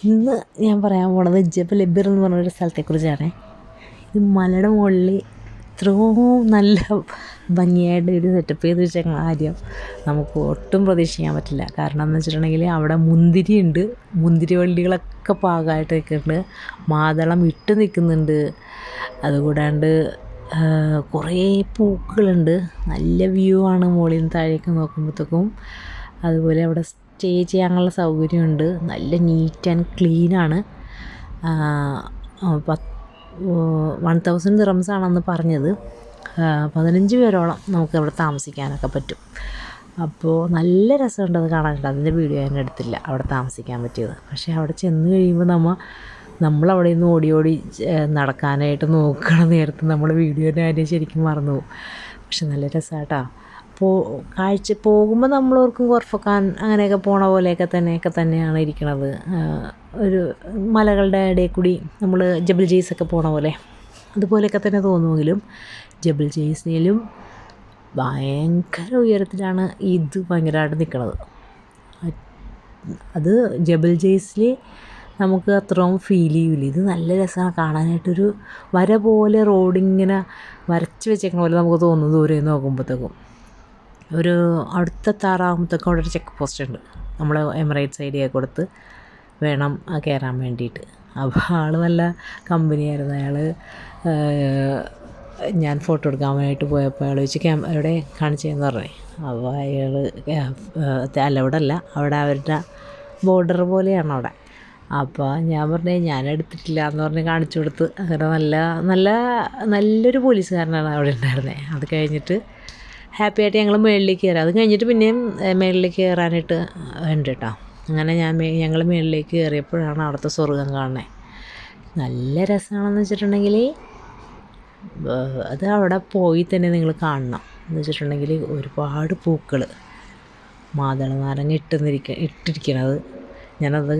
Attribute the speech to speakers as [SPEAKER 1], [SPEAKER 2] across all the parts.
[SPEAKER 1] ഇന്ന് ഞാൻ പറയാൻ പോണത് ജബൽ ഇബ്ർ എന്ന് പറഞ്ഞൊരു സ്ഥലത്തെക്കുറിച്ചാണ്. ഇത് മലയുടെ മുകളിൽ ഇത്രയും നല്ല ഭംഗിയായിട്ട് ഒരു സെറ്റപ്പ് ചെയ്ത് വെച്ച കാര്യം നമുക്ക് ഒട്ടും പ്രതീക്ഷിക്കാൻ പറ്റില്ല. കാരണം എന്ന് വെച്ചിട്ടുണ്ടെങ്കിൽ അവിടെ മുന്തിരിയുണ്ട്, മുന്തിരി വള്ളികളൊക്കെ പാകമായിട്ട് നിൽക്കുന്നുണ്ട്, മാതളം ഇട്ട് നിൽക്കുന്നുണ്ട്. അതുകൂടാണ്ട് കുറേ പൂക്കളുണ്ട്. നല്ല വ്യൂ ആണ് മുകളിൽ നിന്ന് താഴേക്ക് നോക്കുമ്പോഴത്തേക്കും. അതുപോലെ അവിടെ സ്റ്റേ ചെയ്യാനുള്ള സൗകര്യമുണ്ട്. നല്ല നീറ്റ് ആൻഡ് ക്ലീനാണ്. 1000 ദിറംസാണെന്ന് പറഞ്ഞത്. 15 പേരോളം നമുക്ക് അവിടെ താമസിക്കാനൊക്കെ പറ്റും. അപ്പോൾ നല്ല രസമുണ്ട് അത് കാണാനുണ്ട്. അതിൻ്റെ വീഡിയോ ഞാൻ എടുത്തില്ല അവിടെ താമസിക്കാൻ പറ്റിയത്. പക്ഷേ അവിടെ ചെന്ന് കഴിയുമ്പോൾ നമ്മളവിടെ നിന്ന് ഓടി ഓടി നടക്കാനായിട്ട് നോക്കണ നേരത്ത് നമ്മൾ വീഡിയോൻ്റെ കാര്യം ശരിക്കും മറന്നു പോകും. പക്ഷെ നല്ല രസമാട്ടോ. പോകുമ്പോൾ നമ്മളോർക്കും ഗോർഫക്കാൻ അങ്ങനെയൊക്കെ പോണ പോലെയൊക്കെ തന്നെയാണ് ഇരിക്കണത്. ഒരു മലകളുടെ ഇടയിൽ കൂടി നമ്മൾ ജബൽ ജെയ്സൊക്കെ പോണ പോലെ അതുപോലെയൊക്കെ തന്നെ തോന്നുമെങ്കിലും ജബൽ ജെയ്സിലും ഭയങ്കര ഉയരത്തിലാണ് ഇത് ഭയങ്കരമായിട്ട് നിൽക്കുന്നത്. അത് ജബൽ ജെയ്സിൽ നമുക്ക് അത്രയും ഫീൽ ചെയ്യില്ല. ഇത് നല്ല രസമാണ് കാണാനായിട്ടൊരു വര പോലെ റോഡിങ്ങനെ വരച്ച് വെച്ചേക്കണ പോലെ നമുക്ക് തോന്നുന്നു ദൂരെ നോക്കുമ്പോഴത്തേക്കും. ഒരു അടുത്തെത്താറാകുമ്പോഴത്തേക്കും അവിടെ ഒരു ചെക്ക് പോസ്റ്റ് ഉണ്ട്. നമ്മൾ എമിറേറ്റ്സ് ഐഡിയ കൊടുത്ത് വേണം കയറാൻ വേണ്ടിയിട്ട്. അപ്പോൾ ആൾ നല്ല കമ്പനിയായിരുന്നു. അയാൾ ഞാൻ ഫോട്ടോ എടുക്കാൻ വേണ്ടിയിട്ട് പോയപ്പോൾ അയാൾ ചോദിച്ചു എവിടെ കാണിച്ചതെന്ന് പറഞ്ഞു. അപ്പോൾ അയാൾ അലൗഡ് അല്ല, അവിടെ അവരുടെ ബോർഡർ പോലെയാണ് അവിടെ. അപ്പോൾ ഞാൻ പറഞ്ഞു ഞാൻ എടുത്തിട്ടില്ല എന്ന് പറഞ്ഞ് കാണിച്ചു കൊടുത്ത്. അങ്ങനെ നല്ലൊരു പോലീസുകാരനാണ് അവിടെ ഉണ്ടായിരുന്നത്. അത് കഴിഞ്ഞിട്ട് ഹാപ്പി ആയിട്ട് ഞങ്ങൾ മുകളിലേക്ക് കയറി. അത് കഴിഞ്ഞിട്ട് പിന്നെയും മുകളിലേക്ക് കയറാനായിട്ട് ഉണ്ട് കേട്ടോ. അങ്ങനെ ഞങ്ങൾ മുകളിലേക്ക് കയറിയപ്പോഴാണ് അവിടുത്തെ സ്വർഗ്ഗം കാണുന്നത്. നല്ല രസമാണെന്ന് വെച്ചിട്ടുണ്ടെങ്കിൽ അത് അവിടെ പോയി തന്നെ നിങ്ങൾ കാണണം. എന്ന് വെച്ചിട്ടുണ്ടെങ്കിൽ ഒരുപാട് പൂക്കൾ മാതള നാരങ്ങ ഇട്ടിരിക്കണത്. ഞാനത്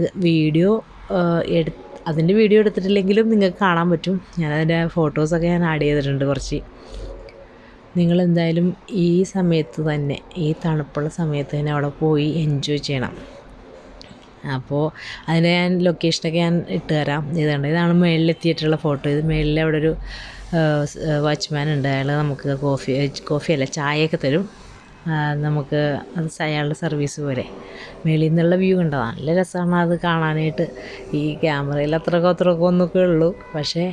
[SPEAKER 1] അതിൻ്റെ വീഡിയോ എടുത്തിട്ടില്ലെങ്കിലും നിങ്ങൾക്ക് കാണാൻ പറ്റും. ഞാനതിൻ്റെ ഫോട്ടോസൊക്കെ ഞാൻ ആഡ് ചെയ്തിട്ടുണ്ട് കുറച്ച്. നിങ്ങളെന്തായാലും ഈ സമയത്ത് തന്നെ, ഈ തണുപ്പുള്ള സമയത്ത് തന്നെ അവിടെ പോയി എൻജോയ് ചെയ്യണം. അപ്പോൾ അതിന് ഞാൻ ലൊക്കേഷനൊക്കെ ഞാൻ ഇട്ട് തരാം. ഇതാണ് മുകളിലെത്തിയിട്ടുള്ള ഫോട്ടോ. ഇത് മുകളിൽ അവിടെ ഒരു വാച്ച്മാൻ ഉണ്ട്. അയാൾ നമുക്ക് കോഫിയല്ല ചായയൊക്കെ തരും. നമുക്ക് അത് അയാളുടെ സർവീസ് പോലെ. മുകളിൽ നിന്നുള്ള വ്യൂ കണ്ടോ, നല്ല രസമാണ് അത് കാണാനായിട്ട്. ഈ ക്യാമറയിൽ അത്രയൊക്കെ ഒന്നൊക്കെ ഉള്ളൂ, പക്ഷേ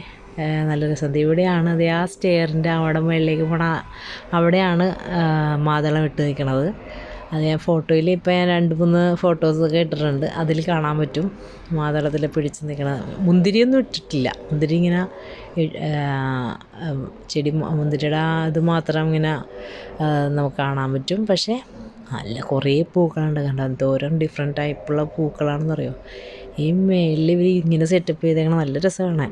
[SPEAKER 1] നല്ല രസം. ഇവിടെയാണ് അത് ആ സ്റ്റെയറിൻ്റെ അവിടെ മുകളിലേക്ക് പോണ അവിടെയാണ് മാതളം ഇട്ട് നിൽക്കണത്. അത് ഞാൻ ഫോട്ടോയിൽ ഇപ്പോൾ ഞാൻ 2-3 ഫോട്ടോസൊക്കെ ഇട്ടിട്ടുണ്ട്. അതിൽ കാണാൻ പറ്റും മാതളത്തിൽ പിടിച്ച് നിൽക്കണത്. മുന്തിരിയൊന്നും ഇട്ടിട്ടില്ല. മുന്തിരി ഇങ്ങനെ മുന്തിരിയുടെ ഇത് മാത്രം ഇങ്ങനെ നമുക്ക് കാണാൻ പറ്റും. പക്ഷേ നല്ല കുറേ പൂക്കളുണ്ട്. കണ്ടോ എന്തോരം ഡിഫറെൻറ്റ് ടൈപ്പുള്ള പൂക്കളാണെന്ന് അറിയോ. ഈ മേളിൽ ഇവർ ഇങ്ങനെ സെറ്റപ്പ് ചെയ്തേക്കണം. നല്ല രസമാണ്.